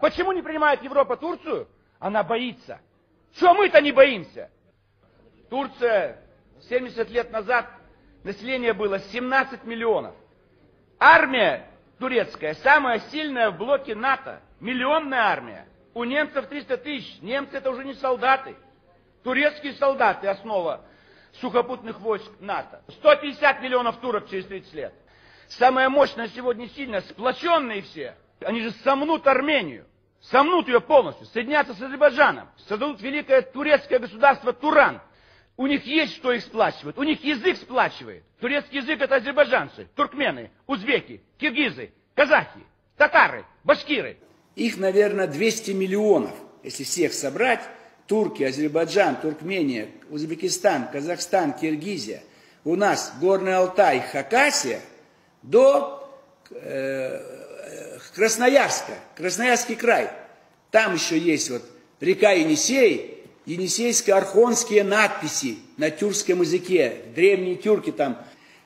Почему не принимает Европа Турцию? Она боится. Что мы-то не боимся? Турция 70 лет назад население было 17 миллионов. Армия турецкая самая сильная в блоке НАТО. Миллионная армия. У немцев 300 тысяч. Немцы это уже не солдаты. Турецкие солдаты основа сухопутных войск НАТО. 150 миллионов турок через 30 лет. Самая мощная сегодня сильная, сплоченные все. Они же сомнут Армению. Сомнут ее полностью. Соединятся с Азербайджаном. Создадут великое турецкое государство Туран. У них есть что их сплачивает. У них язык сплачивает. Турецкий язык это азербайджанцы, туркмены, узбеки, киргизы, казахи, татары, башкиры. Их, наверное, 200 миллионов, если всех собрать. Турки, Азербайджан, Туркмения, Узбекистан, Казахстан, Киргизия. У нас Горный Алтай, Хакасия до Красноярска, Красноярский край. Там еще есть вот река Енисей, енисейско-архонские надписи на тюркском языке. Древние тюрки там.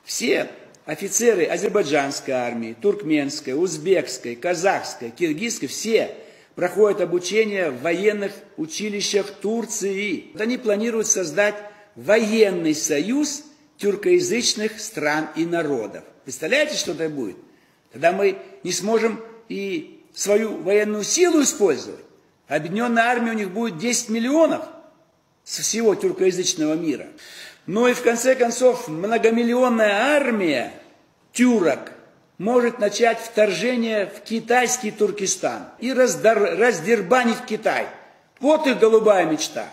Все офицеры азербайджанской армии, туркменской, узбекской, казахской, киргизской, все проходят обучение в военных училищах Турции. Они планируют создать военный союз тюркоязычных стран и народов. Представляете, что это будет? Тогда мы не сможем и свою военную силу использовать. Объединенная армия у них будет 10 миллионов со всего тюркоязычного мира. Ну и в конце концов многомиллионная армия тюрок может начать вторжение в китайский Туркестан и раздербанить Китай. Вот их голубая мечта.